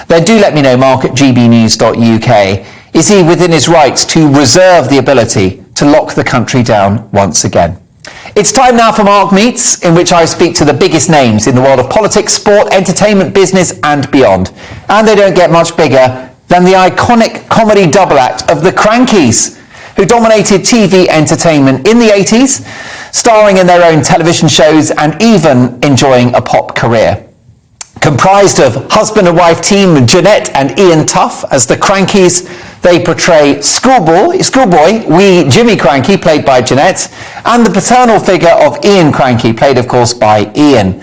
then do let me know, Mark at gbnews.uk. Is he within his rights to reserve the ability to lock the country down once again? It's time now for Mark Meets, in which I speak to the biggest names in the world of politics, sport, entertainment, business and beyond. And they don't get much bigger than the iconic comedy double act of the Krankies, who dominated TV entertainment in the 80s, starring in their own television shows and even enjoying a pop career. Comprised of husband and wife team Jeanette and Ian Tuff as the Krankies, they portray schoolboy, wee Jimmy Krankie, played by Jeanette, and the paternal figure of Ian Krankie, played of course by Ian.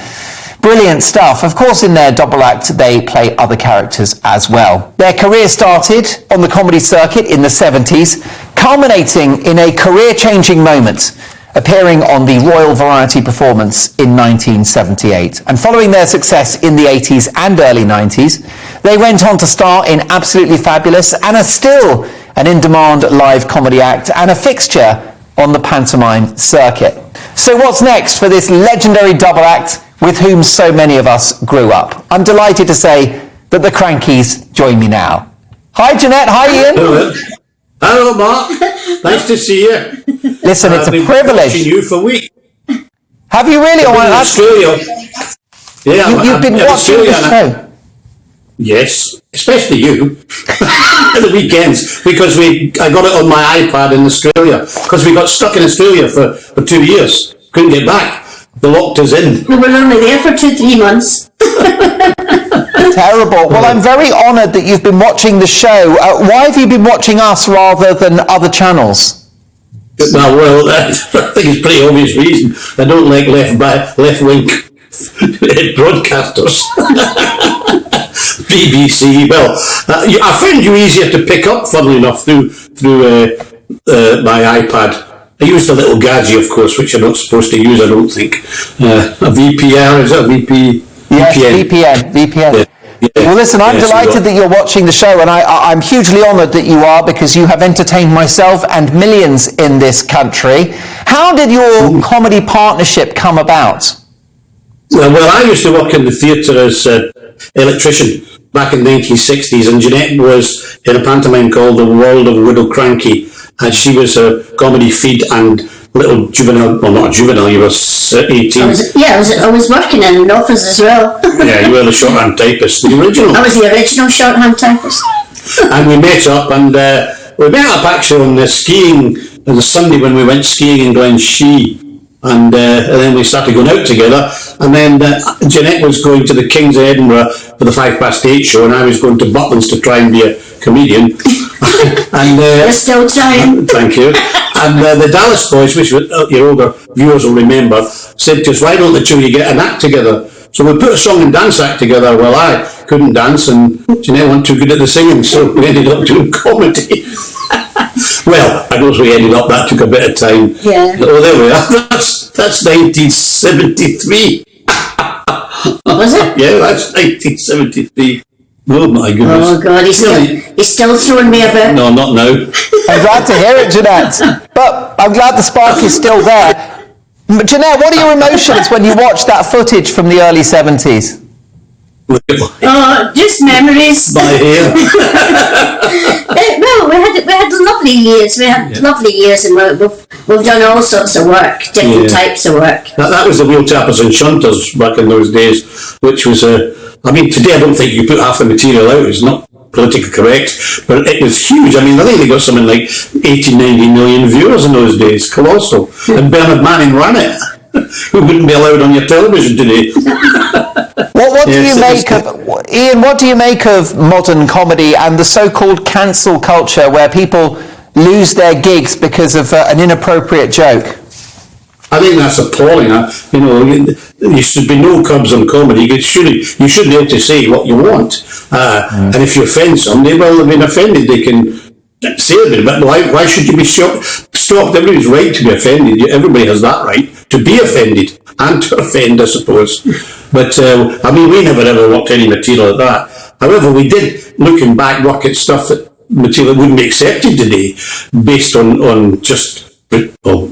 Brilliant stuff. Of course, in their double act, they play other characters as well. Their career started on the comedy circuit in the 70s, culminating in a career-changing moment, appearing on the Royal Variety Performance in 1978. And following their success in the 80s and early 90s, they went on to star in Absolutely Fabulous and are still an in-demand live comedy act and a fixture on the pantomime circuit. So what's next for this legendary double act with whom so many of us grew up? I'm delighted to say that the Krankies join me now. Hi Jeanette, hi Ian. Hello. Hello Mark, nice to see you. Listen, it's a privilege. I've been watching you for weeks. Have you really? I've been in Australia. Yeah, you've been watching the show? Yes, especially you. At the weekends, because I got it on my iPad in Australia, because we got stuck in Australia for 2 years. Couldn't get back. They locked us in. We were only there for 2-3 months. Terrible. Well, I'm very honoured that you've been watching the show. Why have you been watching us rather than other channels? Well, I think it's a pretty obvious reason. I don't like left-wing broadcasters. BBC. Well, I found you easier to pick up, funnily enough, through my iPad. I used a little gadget, of course, which you're not supposed to use, I don't think. A VPN, is it a VP? Yes, VPN. Yeah. Well, listen, I'm delighted that you're watching the show, and I'm hugely honoured that you are, because you have entertained myself and millions in this country. How did your comedy partnership come about? Well, I used to work in the theatre as an electrician back in the 1960s, and Jeanette was in a pantomime called The World of Widow Krankie, and she was a comedy feed and little juvenile, well not juvenile, you were 18. I was working in an office as well. Yeah, you were the shorthand typist, the original. I was the original shorthand typist. And we met up, and we met up actually on the skiing, on the Sunday when we went skiing in Glenshee. And then we started going out together, and then Jeanette was going to the King's of Edinburgh for the 8:05 show, and I was going to Butlins to try and be a comedian. And we're still trying. Thank you. And the Dallas boys, which your older viewers will remember, said to us, why don't the two of you get an act together? So we put a song and dance act together. Well, I couldn't dance, and Jeanette wasn't too good at the singing, so we ended up doing comedy. Well, I guess we ended up, that took a bit of time. Yeah. Oh, there we are. That's 1973. Was it? Yeah, that's 1973. Oh my goodness. Oh God, he's still throwing me about. No, not now. I'm glad to hear it, Jeanette. But I'm glad the spark is still there. Jeanette, what are your emotions when you watch that footage from the early 70s? Oh, just memories. My hair. Well, we had lovely years. We had lovely years, and we've done all sorts of work, different types of work. That was the wheel tappers and shunters back in those days, which was I mean, today I don't think you put half the material out. It's not politically correct, but it was huge. I mean, I think they got something like 80, 90 million viewers in those days. Colossal. And Bernard Manning ran it, who wouldn't be allowed on your television today. What do you make of, Ian, what do you make of modern comedy and the so-called cancel culture where people lose their gigs because of an inappropriate joke? I think that's appalling. You know, there should be no curbs on comedy. You should be able to say what you want. And if you offend somebody, well, they've been offended. They can say it, but why should you be stopped? Everybody's right to be offended. Everybody has that right to be offended and to offend, I suppose. But, I mean, we never ever worked any material like that. However, we did, looking back, work at stuff that material wouldn't be accepted today based on just, well,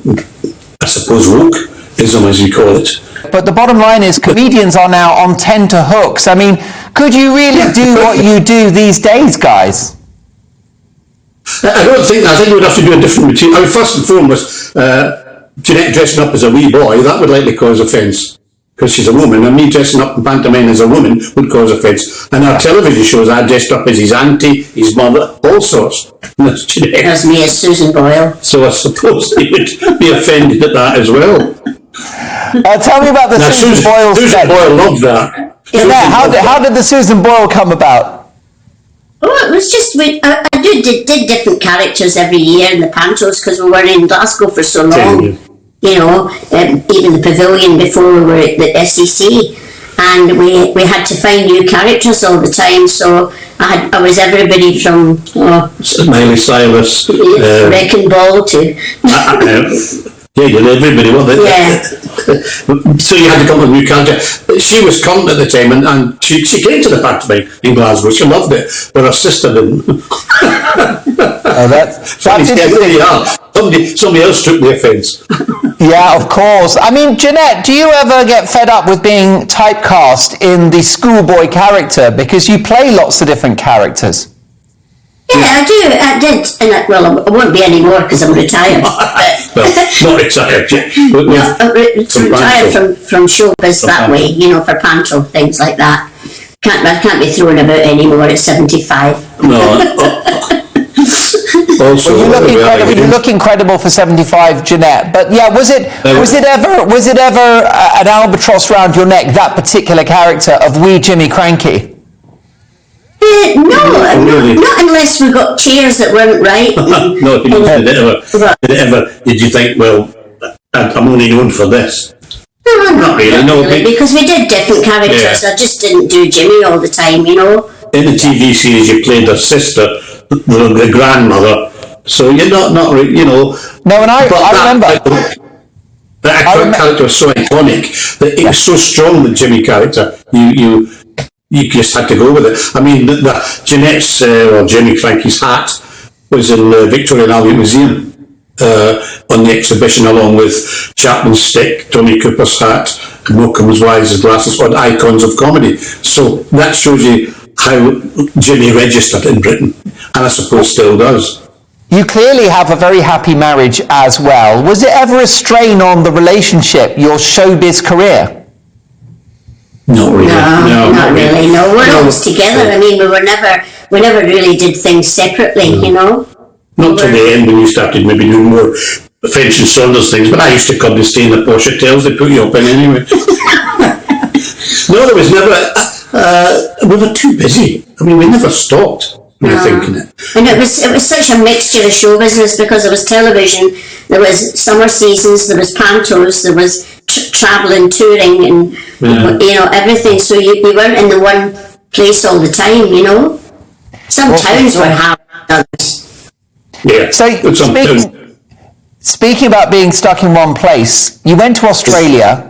I suppose, wokeism, as you call it. But the bottom line is comedians are now on tenterhooks. I mean, could you really do what you do these days, guys? I think we'd have to do a different routine. I mean, first and foremost, Jeanette dressing up as a wee boy, that would likely cause offence, because she's a woman, and me dressing up in pantomime as a woman would cause offence. And our television shows, I dressed up as his auntie, his mother, all sorts. And that's Jeanette. As me as Susan Boyle. So I suppose they would be offended at that as well. Tell me about the Susan Boyle Susan sketch. Boyle loved that. Yeah, how did the Susan Boyle come about? Oh, it was just, I did different characters every year in the pantos, because we were in Glasgow for so long. You know, even the pavilion before we were at the SEC, and we had to find new characters all the time. So I was everybody from Miley Cyrus, Wrecking Ball to yeah, you know everybody, wasn't it? Yeah. So you had to come up with a new character. She was content at the time, and she came to the pantomime in Glasgow. She loved it, but her sister didn't. That's interesting. Somebody else took the offence. Yeah, of course. I mean, Jeanette, do you ever get fed up with being typecast in the schoolboy character, because you play lots of different characters? Yeah, I did. And I won't be anymore because I'm retired. Well, not retired yet. Retired from showbiz that way, you know, for panto, things like that. I can't be thrown about anymore at 75. No. Also, you look incredible for 75, Jeanette. But yeah, was it ever an albatross round your neck, that particular character of wee Jimmy Krankie? Not unless we got chairs that weren't right. Did you think, well, I'm only known for this? No, not really. Because we did different characters. I just didn't do Jimmy all the time, you know. In the TV series, you played her sister, the grandmother. So you're not really, you know. No, and I remember. That character was so iconic that it was so strong. The Jimmy character, you just had to go with it. I mean, Jeanette's or Jimmy Frankie's hat was in the Victoria and Albert Museum on the exhibition, along with Chapman's stick, Tony Cooper's hat, and Morecambe's Wise's glasses, were icons of comedy. So that shows you how Jimmy registered in Britain, and I suppose still does. You clearly have a very happy marriage as well. Was it ever a strain on the relationship, your showbiz career? Not really. Not really. No, we're always together. I mean, we never really did things separately, you know. Not till the end when you started maybe doing more French and Saunders things, but I used to come to stay in the posh hotels they put you up in anyway. No, there was never. We were too busy. I mean, we never stopped. I'm thinking it. And it was such a mixture of show business, because there was television, there was summer seasons, there was pantos, there was travelling, touring, and you know, everything. So you weren't in the one place all the time, you know. Some towns were half done. Yeah. So speaking about being stuck in one place, you went to Australia.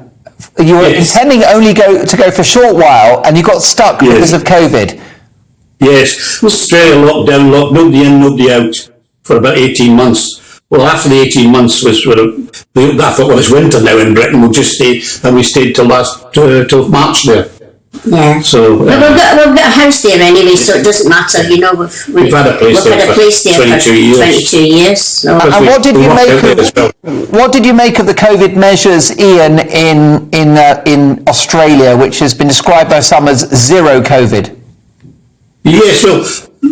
You were intending only to go for a short while, and you got stuck because of COVID. Yes, Australia locked down, nobody in, nobody out for about 18 months. Well, after the 18 months I thought, well, it's winter now in Britain, we'll just stay, and we stayed till March there. Yeah. So we've got a house there anyway, so it doesn't matter, you know. We've had a place there for 22 years. So. And what did you make of the COVID measures, Ian, in Australia, which has been described by some as zero COVID? Yes, well,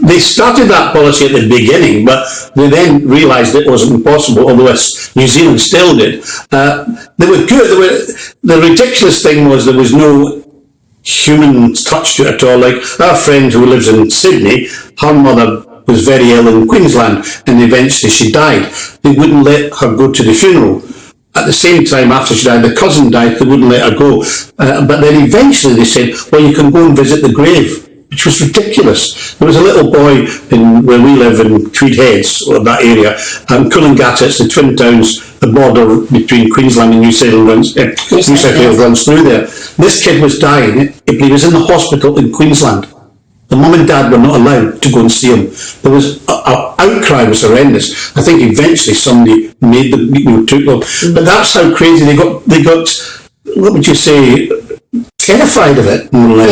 they started that policy at the beginning, but they then realised it wasn't possible, although New Zealand still did. They were good. The ridiculous thing was there was no human touch to it at all. Like our friend who lives in Sydney, her mother was very ill in Queensland, and eventually she died. They wouldn't let her go to the funeral. At the same time, after she died, the cousin died, they wouldn't let her go. But then eventually they said, well, you can go and visit the grave, which was ridiculous. There was a little boy where we live in Tweed Heads, or that area, and Coolangatta, it's the twin towns, the border between Queensland and New South Wales runs through there. This kid was dying, he was in the hospital in Queensland. The mum and dad were not allowed to go and see him. There was an outcry was horrendous. I think eventually somebody made took them. But that's how crazy they got what would you say, terrified of it, more or less.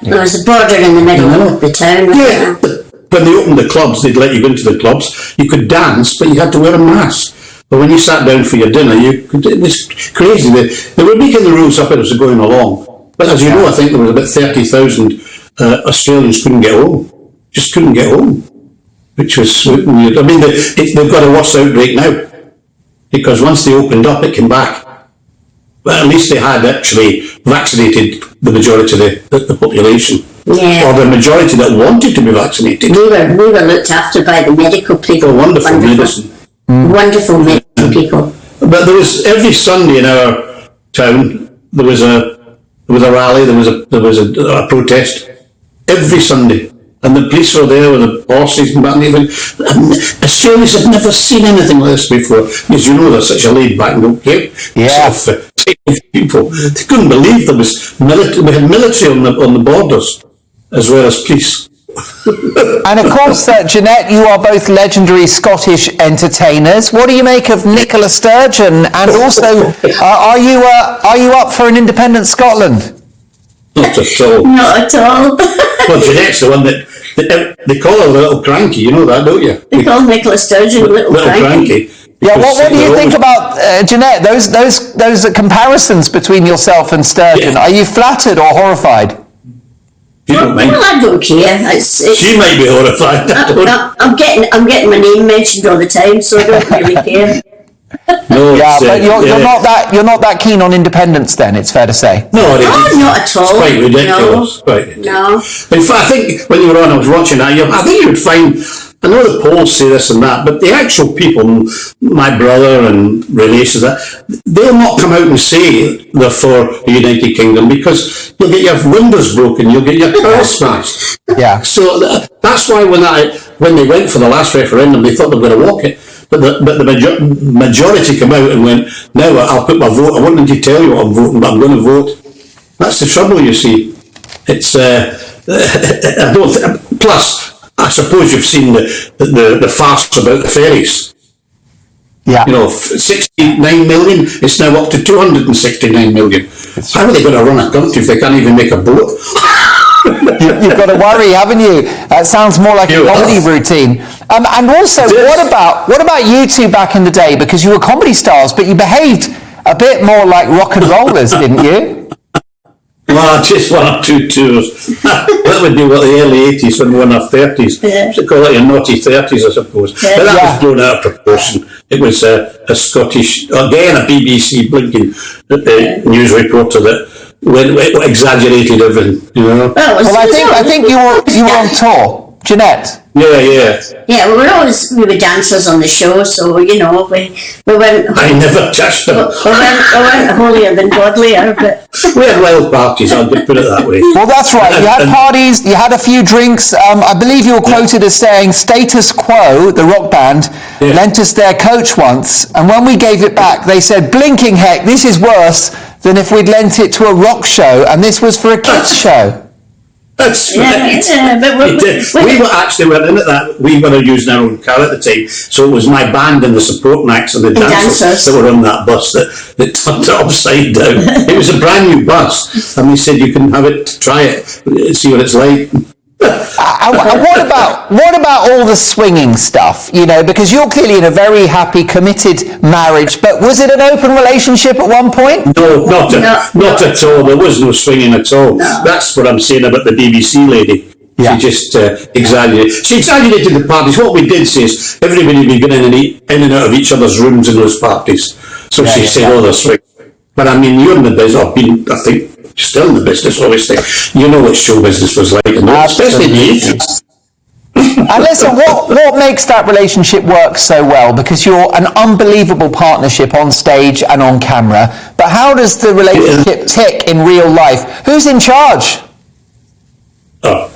Yeah, there was a border in the middle of the town. Yeah, when they opened the clubs, they'd let you go into the clubs. You could dance, but you had to wear a mask. But when you sat down for your dinner, it was crazy. They were making the rules up as they were going along. But as you know, I think there was about 30,000 Australians couldn't get home. Just couldn't get home. Which was weird. I mean, they've got a worse outbreak now. Because once they opened up, it came back. But at least they had actually vaccinated the majority of the population. Yeah. Or the majority that wanted to be vaccinated. We were looked after by the medical people. Oh, wonderful medicine. Wonderful medical people. But there was, every Sunday in our town, there was a rally, there was a protest. Every Sunday. And the police were there with the horses and that and everything. And Australians had never seen anything like this before. As you know, they're such a laid back and okay people. They couldn't believe there was military. We had military on the borders as well as police. And of course, Jeanette, you are both legendary Scottish entertainers. What do you make of Nicola Sturgeon? And also, are you up for an independent Scotland? Not at all. Not at all. Well, Jeanette's the one that they call her the little cranky. You know that, don't you? They call Nicola Sturgeon little cranky. Yeah, what do you think about Jeanette? Those comparisons between yourself and Sturgeon. Yeah. Are you flattered or horrified? Well, I don't care. She might be horrified. I'm getting my name mentioned all the time, so I don't really care. No, yeah, but you're not that keen on independence. Then it's fair to say. No, not at all. It's quite ridiculous. No. In fact, I think when you were on, I was watching that. I think you would find. I know the polls say this and that, but the actual people, my brother and relations, they'll not come out and say they're for the United Kingdom because you'll get your windows broken, you'll get your car smashed. Yeah. So that's why when they went for the last referendum, they thought they were going to walk it. But the majority come out and went, no, I'll put my vote. I want them to tell you what I'm voting, but I'm going to vote. That's the trouble, you see. It's I don't. Plus, I suppose you've seen the farce about the ferries. Yeah. 69 million. It's now up to 269 million. How are they going to run a country if they can't even make a boat? You've got to worry, haven't you? That sounds more like a comedy routine. And also, what about you two back in the day? Because you were comedy stars, but you behaved a bit more like rock and rollers, didn't you? Well, just one or two tours. That would be what the early 80s when we were in our 30s. Yeah. So call it your naughty 30s, I suppose. Yeah. But that was blown out of proportion. It was a Scottish, again, a BBC blinking news reporter that exaggerated everything, Well, I think you were on tour, Jeanette. Yeah. Yeah, we were dancers on the show, so we went. I never touched them. We went holier than godlier, but we had wild parties. I'll put it that way. Well, that's right. You had parties. You had a few drinks. I believe you were quoted as saying, "Status Quo," the rock band, lent us their coach once, and when we gave it back, they said, "Blinking heck, this is worse than if we'd lent it to a rock show, and this was for a kids show." That's right. Yeah, but we were actually went in at that. We were using our own car at the time, so it was my band and the supporting acts and the dancers that were on that bus that turned it upside down. It was a brand new bus, and they said you can have it, try it, see what it's like. What about all the swinging stuff? Because you're clearly in a very happy, committed marriage. But was it an open relationship at one point? No, not at all. There was no swinging at all. No. That's what I'm saying about the BBC lady. Yeah. She just exaggerated. She exaggerated the parties. What we did say is everybody would be going in and out of each other's rooms in those parties. So she said, "Oh, they're swinging." But I mean, you're in the business. I've been, I think. Still in the business, obviously. You know what show business was like, especially in the 80s. And listen, what makes that relationship work so well? Because you're an unbelievable partnership on stage and on camera. But how does the relationship tick in real life? Who's in charge? Oh.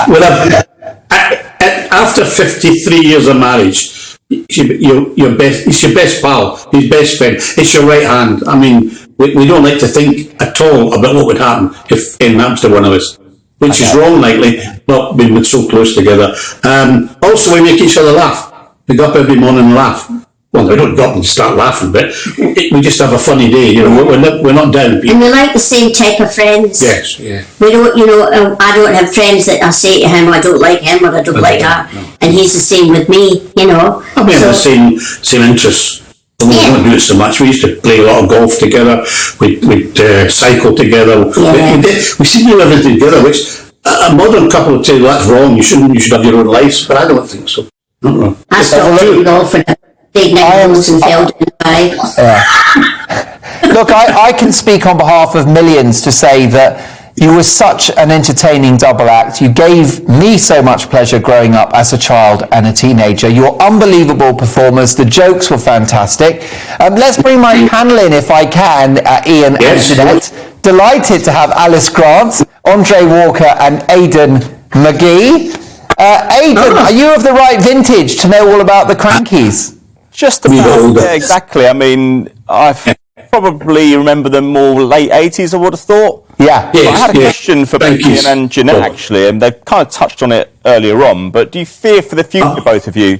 Well, after 53 years of marriage, it's your best pal, his best friend. It's your right hand. I mean, we don't like to think at all about what would happen if anything happens to one of us, which is wrong, likely, but we've been so close together. Also, we make each other laugh. We get up every morning and laugh. well, we don't go up and start laughing, but we just have a funny day, you know, we're not down people. And we like the same type of friends. Yes, yeah. We don't, you know, I don't have friends that I say to him, I don't like him or I don't like her. No. And he's the same with me, you know. I mean, the same interests. We don't do it so much. We used to play a lot of golf together. We'd cycle together. We seem to do everything together, which a modern couple would tell you that's wrong. You should have your own lives, but I don't think so. Not wrong. I stopped playing golf and big nickels and failed in 5. Look, I can speak on behalf of millions to say that you were such an entertaining double act. You gave me so much pleasure growing up as a child and a teenager. Your unbelievable performers, the jokes were fantastic. Let's bring my panel in if I can, Ian and Jeanette. Delighted to have Alice Grant, Andre Walker and Aidan McGee. Aidan, are you of the right vintage to know all about the Krankies? Just about, yeah, exactly. I mean, I probably remember them more late 80s, I would have thought. Yeah. Yes, I had a question for both Ian and Jeanette, actually, and they've kind of touched on it earlier on, but do you fear for the future, both of you,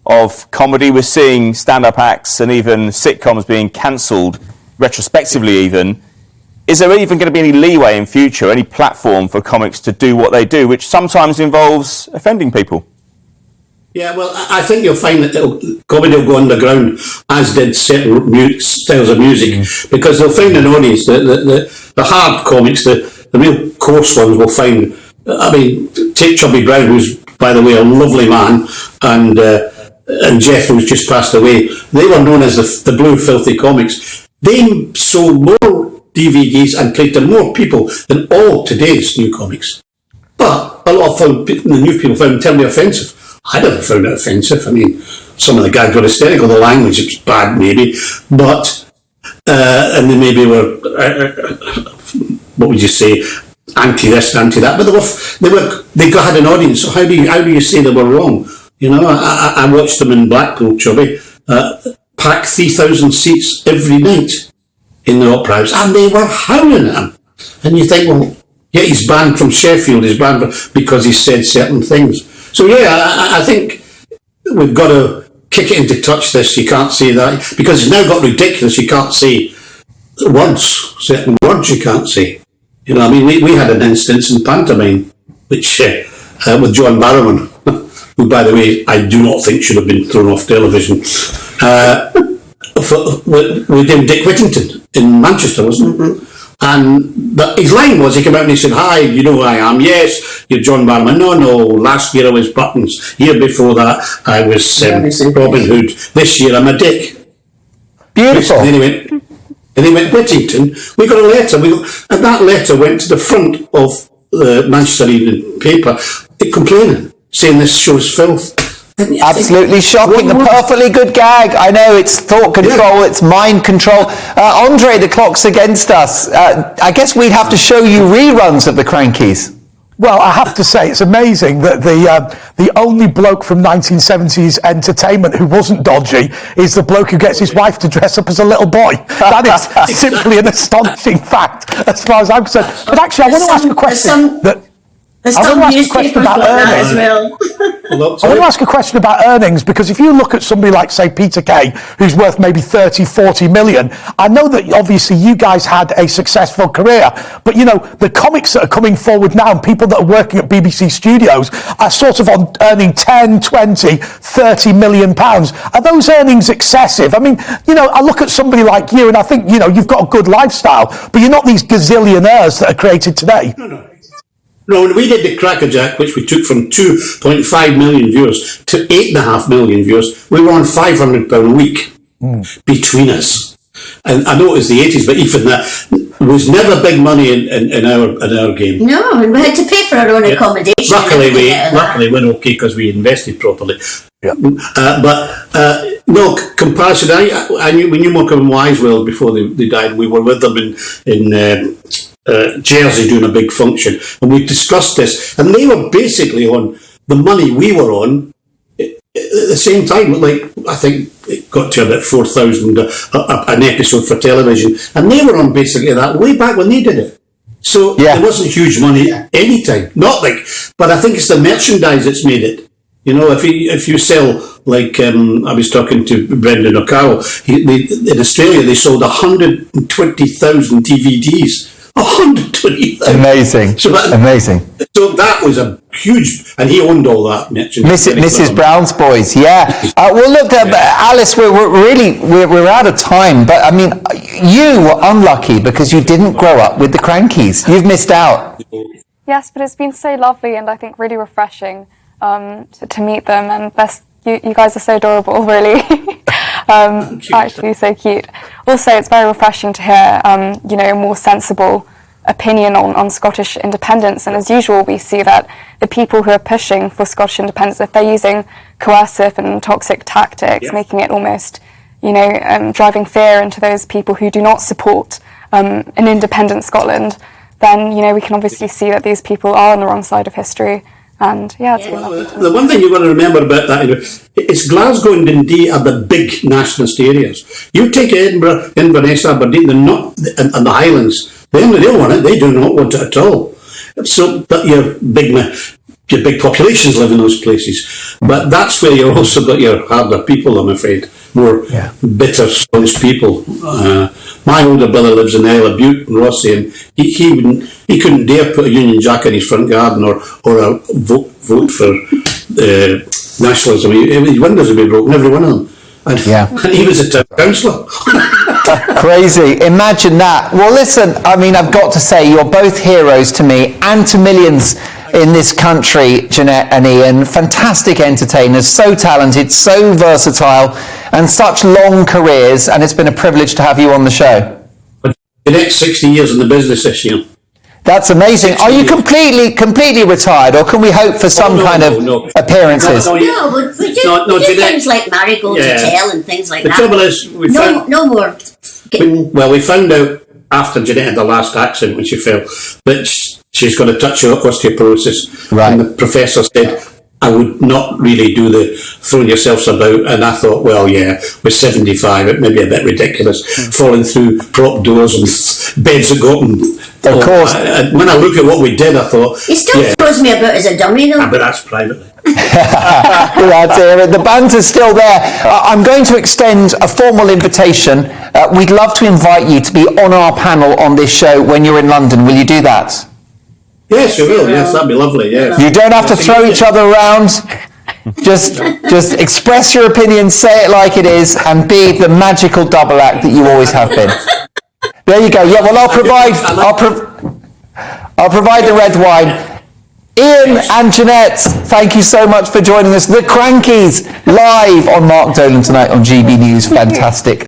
of comedy? We're seeing stand-up acts and even sitcoms being cancelled, retrospectively even. Is there even going to be any leeway in future, any platform for comics to do what they do, which sometimes involves offending people? Yeah, well, I think you'll find that comedy will go underground, as did certain styles of music, because they'll find an audience. The hard comics, the real coarse ones will find. I mean, take Chubby Brown, who's, by the way, a lovely man, and Jeff, who's just passed away. They were known as the Blue Filthy Comics. They sold more DVDs and played to more people than all today's new comics. But a lot of the new people found them terribly offensive. I never found it offensive. I mean, some of the guys got hysterical. The language was bad, maybe, but and they maybe were what would you say, anti this, anti that. But they had an audience. So how do you say they were wrong? You know, I watched them in Blackpool, Chubby, pack 3,000 seats every night in the opera house, and they were howling at him. And you think, well, yeah, he's banned from Sheffield. He's banned because he said certain things. So yeah, I think we've got to kick it into touch. This you can't say that because it's now got ridiculous. You can't say certain words you can't say. You know, I mean, we had an instance in pantomime, which with John Barrowman, who, by the way, I do not think should have been thrown off television. With Dick Whittington in Manchester, wasn't it? And his line was, he came out and he said, "Hi, you know who I am? Yes, you're John Barrowman. No, last year I was Buttons. Year before that I was Robin Hood. This year I'm a Dick." Beautiful. And then he went, Whittington, we got a letter. And that letter went to the front of the Manchester Evening paper complaining, saying this show's filth. Absolutely shocking. A perfectly good gag. I know, it's thought control, it's mind control. Andre, the clock's against us. I guess we'd have to show you reruns of the Krankies. Well, I have to say, it's amazing that the only bloke from 1970s entertainment who wasn't dodgy is the bloke who gets his wife to dress up as a little boy. That is simply an astonishing fact, as far as I'm concerned. But actually, I want to ask a question about earnings. I want to ask a question about earnings, because if you look at somebody like, say, Peter Kay, who's worth maybe 30, 40 million, I know that obviously you guys had a successful career, but you know, the comics that are coming forward now and people that are working at BBC Studios are sort of on earning 10, 20, 30 million pounds. Are those earnings excessive? I mean, you know, I look at somebody like you and I think, you know, you've got a good lifestyle, but you're not these gazillionaires that are created today. No, when we did the Crackerjack, which we took from 2.5 million viewers to 8.5 million viewers, we were on £500 a week between us. And I know it was the 80s, but even that was never big money in our game. No, and we had to pay for our own accommodation. Luckily, we're okay because we invested properly. Yeah. No comparison. We knew Morecambe and Wisewell before they died. We were with them in Jersey doing a big function, and we discussed this, and they were basically on the money we were on at the same time. Like, I think it got to about 4,000 an episode for television, and they were on basically that way back when they did it. So it wasn't huge money any time. Not like, but I think it's the merchandise that's made it. You know, if you sell, like I was talking to Brendan O'Carroll, in Australia they sold 120,000 DVDs. 120,000. Amazing. Amazing. So that was a huge, and he owned all that. Mrs. Brown's Boys, yeah. Well, look, Alice, we're out of time, but I mean, you were unlucky because you didn't grow up with the Krankies. You've missed out. Yes, but it's been so lovely and I think really refreshing to meet them, and you guys are so adorable, really. Actually so cute. Also, it's very refreshing to hear a more sensible opinion on Scottish independence, and as usual we see that the people who are pushing for Scottish independence, if they're using coercive and toxic tactics, making it almost driving fear into those people who do not support an independent Scotland, then we can obviously see that these people are on the wrong side of history. And it's been lovely. The one thing you've got to remember about that, it's Glasgow and Dundee are the big nationalist areas. You take Edinburgh, Inverness, Aberdeen, they're not, and the Highlands, they don't want it, they do not want it at all. So, but your big populations live in those places. But that's where you've also got your harder people, I'm afraid. More bitter, Scottish people. My older brother lives in Isle of Bute in Rossi, and he couldn't dare put a Union Jack in his front garden or a vote for nationalism. His windows would be broken, every one of them. And he was a town councillor. Crazy. Imagine that. Well, listen, I mean, I've got to say, you're both heroes to me and to millions in this country, Jeanette and Ian. Fantastic entertainers, so talented, so versatile, and such long careers, and it's been a privilege to have you on the show. The next 60 years in the business this year. That's amazing. Are you completely retired, or can we hope for some kind of appearances? No, we do things like Marigold Hotel and things like that. The trouble is, no more. We found out after Jeanette had the last accident when she fell that she's got a touch of osteoporosis. Right. And the professor said, I would not really do the throwing yourselves about, and I thought, well, yeah, we're 75, it may be a bit ridiculous, falling through prop doors and beds that got them. Of course. When I look at what we did, I thought... He still throws me about as a dummy, though. But that's privately. Glad to hear it. The banter's still there. I'm going to extend a formal invitation. We'd love to invite you to be on our panel on this show when you're in London. Will you do that? Yes, you will. Yes, that'd be lovely. Yes. You don't have to throw each other around. Just express your opinion, say it like it is, and be the magical double act that you always have been. There you go. Yeah, well, I'll provide the red wine. Ian and Jeanette, thank you so much for joining us. The Krankies live on Mark Dolan tonight on GB News. Fantastic.